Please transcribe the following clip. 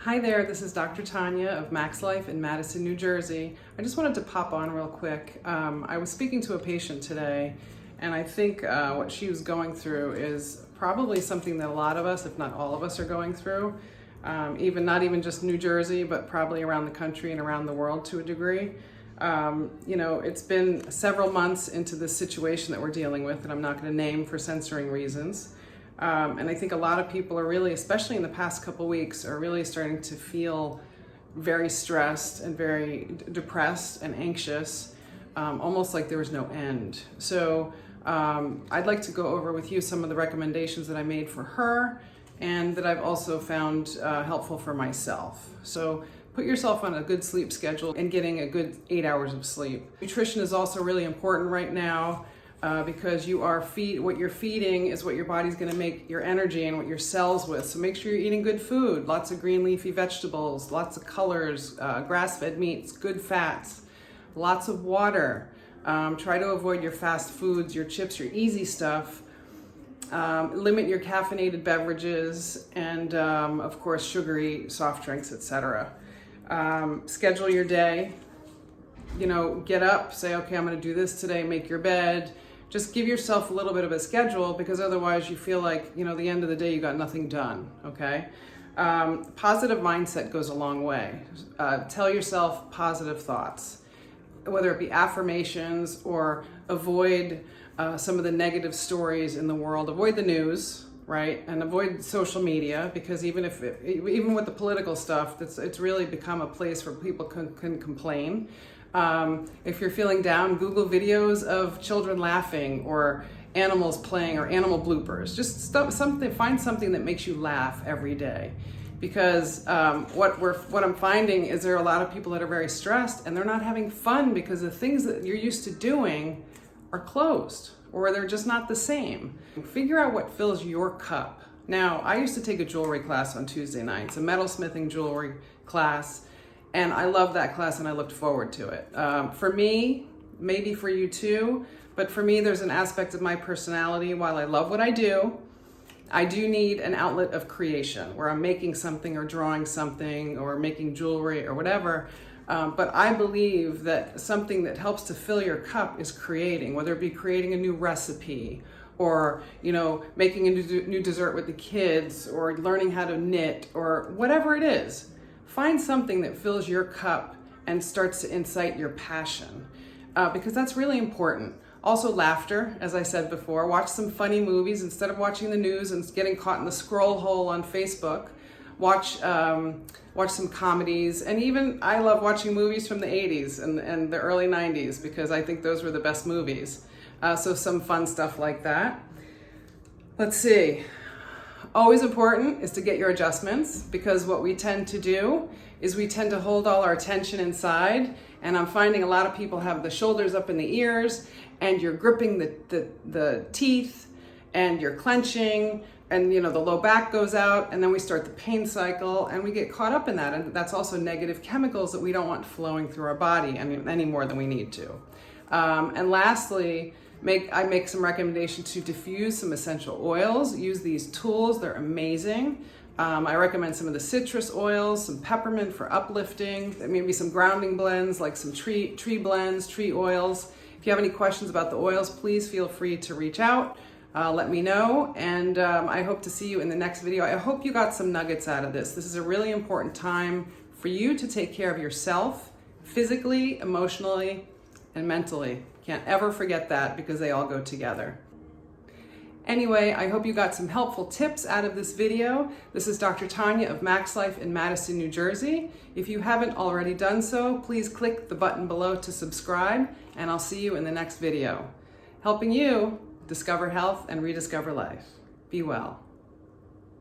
Hi there, this is Dr. Tanya of Max Life in Madison, New Jersey. I just wanted to pop on real quick. I was speaking to a patient today, and I think what she was going through is probably something that a lot of us, if not all of us, are going through. Not even just New Jersey, but probably around the country and around the world to a degree. It's been several months into this situation that we're dealing with, and I'm not going to name for censoring reasons. And I think a lot of people are really, especially in the past couple weeks, are really starting to feel very stressed and very depressed and anxious, almost like there was no end. So I'd like to go over with you some of the recommendations that I made for her and that I've also found helpful for myself. So put yourself on a good sleep schedule and getting a good 8 hours of sleep. Nutrition is also really important right now. Because what you're feeding is what your body's going to make your energy and what your cells with. So make sure you're eating good food, lots of green leafy vegetables, lots of colors, grass-fed meats, good fats, lots of water. Try to avoid your fast foods, your chips, your easy stuff. Limit your caffeinated beverages and, of course, sugary soft drinks, etc. Schedule your day. Get up, say, okay, I'm going to do this today, make your bed. Just give yourself a little bit of a schedule, because otherwise you feel like, the end of the day you got nothing done, okay? Positive mindset goes a long way. Tell yourself positive thoughts, whether it be affirmations or avoid some of the negative stories in the world. Avoid the news, right? And avoid social media, because even with the political stuff, it's really become a place where people can complain. If you're feeling down, Google videos of children laughing or animals playing or animal bloopers. Just find something that makes you laugh every day. Because what I'm finding is there are a lot of people that are very stressed and they're not having fun because the things that you're used to doing are closed or they're just not the same. Figure out what fills your cup. Now, I used to take a jewelry class on Tuesday nights, a metalsmithing jewelry class. And I love that class and I looked forward to it. For me, maybe for you too, but for me, there's an aspect of my personality. While I love what I do need an outlet of creation where I'm making something or drawing something or making jewelry or whatever. But I believe that something that helps to fill your cup is creating, whether it be creating a new recipe or, making a new dessert with the kids or learning how to knit or whatever it is. Find something that fills your cup and starts to incite your passion, because that's really important. Also, laughter, as I said before. Watch some funny movies instead of watching the news and getting caught in the scroll hole on Facebook. Watch some comedies, and even I love watching movies from the 80s and the early 90s because I think those were the best movies. So some fun stuff like that. Let's see. Always important is to get your adjustments, because what we tend to do is we tend to hold all our attention inside, and I'm finding a lot of people have the shoulders up in the ears and you're gripping the teeth and you're clenching and the low back goes out, and then we start the pain cycle and we get caught up in that, and that's also negative chemicals that we don't want flowing through our body any more than we need to. And lastly, I make some recommendations to diffuse some essential oils. Use these tools, they're amazing. I recommend some of the citrus oils, some peppermint for uplifting, maybe some grounding blends like some tree blends, tree oils. If you have any questions about the oils, please feel free to reach out. Let me know, and I hope to see you in the next video. I hope you got some nuggets out of this. This is a really important time for you to take care of yourself, physically, emotionally, and mentally. Can't ever forget that, because they all go together. Anyway, I hope you got some helpful tips out of this video. This is Dr. Tanya of Max Life in Madison, New Jersey. If you haven't already done so, please click the button below to subscribe, and I'll see you in the next video. Helping you discover health and rediscover life. Be well.